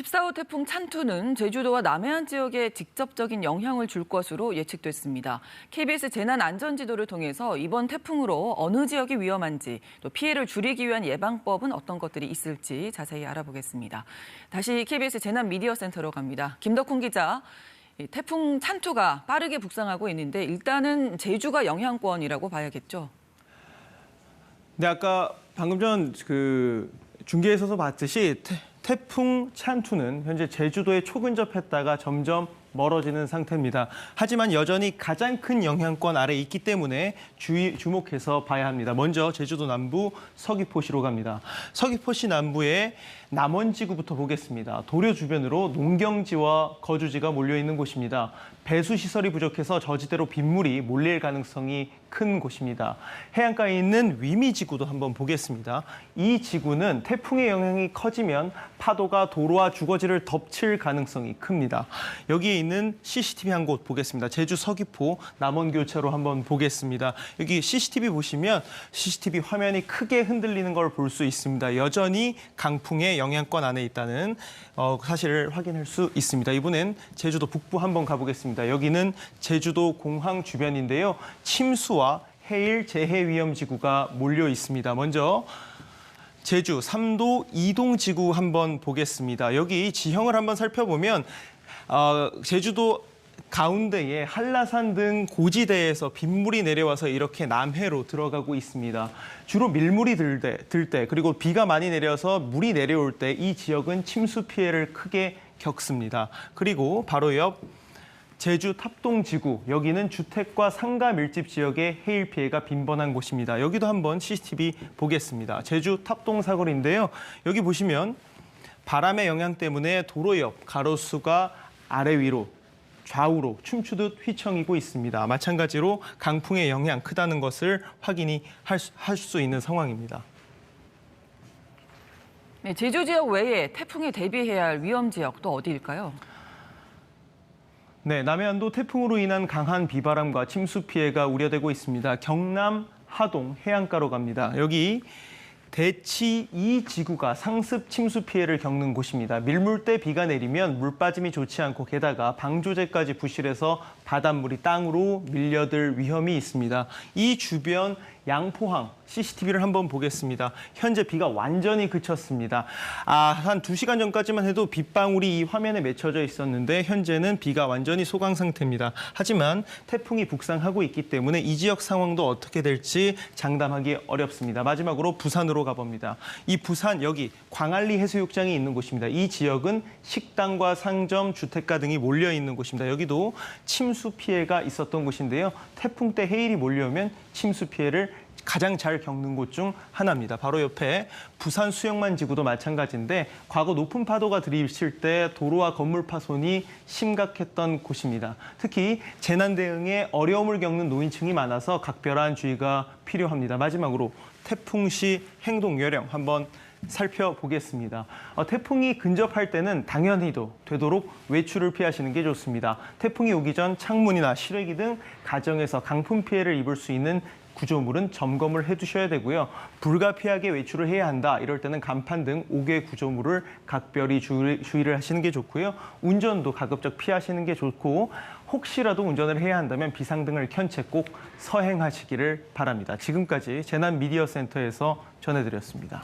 14호 태풍 찬투는 제주도와 남해안 지역에 직접적인 영향을 줄 것으로 예측됐습니다. KBS 재난안전지도를 통해서 이번 태풍으로 어느 지역이 위험한지, 또 피해를 줄이기 위한 예방법은 어떤 것들이 있을지 자세히 알아보겠습니다. 다시 KBS 재난미디어센터로 갑니다. 김덕훈 기자, 태풍 찬투가 빠르게 북상하고 있는데 일단은 제주가 영향권이라고 봐야겠죠? 네, 아까 방금 전 중계에서도 봤듯이 태풍 찬투는 현재 제주도에 초근접했다가 점점 멀어지는 상태입니다. 하지만 여전히 가장 큰 영향권 아래에 있기 때문에 주목해서 봐야 합니다. 먼저 제주도 남부 서귀포시로 갑니다. 서귀포시 남부의 남원지구부터 보겠습니다. 도료 주변으로 농경지와 거주지가 몰려있는 곳입니다. 배수시설이 부족해서 저지대로 빗물이 몰릴 가능성이 큰 곳입니다. 해안가에 있는 위미지구도 한번 보겠습니다. 이 지구는 태풍의 영향이 커지면 파도가 도로와 주거지를 덮칠 가능성이 큽니다. 여기에 있는 CCTV 한 곳 보겠습니다. 제주 서귀포 남원교차로 한번 보겠습니다. 여기 CCTV 보시면 CCTV 화면이 크게 흔들리는 걸 볼 수 있습니다. 여전히 강풍의 영향권 안에 있다는 사실을 확인할 수 있습니다. 이번엔 제주도 북부 한번 가보겠습니다. 여기는 제주도 공항 주변인데요. 침수와 해일 재해 위험 지구가 몰려 있습니다. 먼저 제주 3도 이동지구 한번 보겠습니다. 여기 지형을 한번 살펴보면 제주도 가운데에 한라산 등 고지대에서 빗물이 내려와서 이렇게 남해로 들어가고 있습니다. 주로 밀물이 들 때 그리고 비가 많이 내려서 물이 내려올 때 이 지역은 침수 피해를 크게 겪습니다. 그리고 바로 옆 제주 탑동지구, 여기는 주택과 상가 밀집 지역의 해일 피해가 빈번한 곳입니다. 여기도 한번 CCTV 보겠습니다. 제주 탑동 사거리인데요. 여기 보시면 바람의 영향 때문에 도로 옆 가로수가 아래 위로 좌우로 춤추듯 휘청이고 있습니다. 마찬가지로 강풍의 영향 크다는 것을 확인할 수 있는 상황입니다. 네, 제주 지역 외에 태풍에 대비해야 할 위험 지역 또 어디일까요? 네, 남해안도 태풍으로 인한 강한 비바람과 침수 피해가 우려되고 있습니다. 경남 하동 해안가로 갑니다. 여기 대치 2지구가 상습 침수 피해를 겪는 곳입니다. 밀물 때 비가 내리면 물 빠짐이 좋지 않고 게다가 방조제까지 부실해서 바닷물이 땅으로 밀려들 위험이 있습니다. 이 주변 양포항 CCTV를 한번 보겠습니다. 현재 비가 완전히 그쳤습니다. 한 2시간 전까지만 해도 빗방울이 이 화면에 맺혀져 있었는데 현재는 비가 완전히 소강 상태입니다. 하지만 태풍이 북상하고 있기 때문에 이 지역 상황도 어떻게 될지 장담하기 어렵습니다. 마지막으로 부산으로 가봅니다. 이 부산 여기 광안리 해수욕장이 있는 곳입니다. 이 지역은 식당과 상점, 주택가 등이 몰려 있는 곳입니다. 여기도 침수 피해가 있었던 곳인데요. 태풍 때 해일이 몰려오면 침수 피해를 가장 잘 겪는 곳 중 하나입니다. 바로 옆에 부산 수영만 지구도 마찬가지인데 과거 높은 파도가 들이칠 때 도로와 건물 파손이 심각했던 곳입니다. 특히 재난 대응에 어려움을 겪는 노인층이 많아서 각별한 주의가 필요합니다. 마지막으로 태풍 시 행동 요령 한번 살펴보겠습니다. 태풍이 근접할 때는 당연히도 되도록 외출을 피하시는 게 좋습니다. 태풍이 오기 전 창문이나 실외기 등 가정에서 강풍 피해를 입을 수 있는 구조물은 점검을 해두셔야 되고요. 불가피하게 외출을 해야 한다. 이럴 때는 간판 등 5개 구조물을 각별히 주의를 하시는 게 좋고요. 운전도 가급적 피하시는 게 좋고 혹시라도 운전을 해야 한다면 비상등을 켠 채 꼭 서행하시기를 바랍니다. 지금까지 재난미디어센터에서 전해드렸습니다.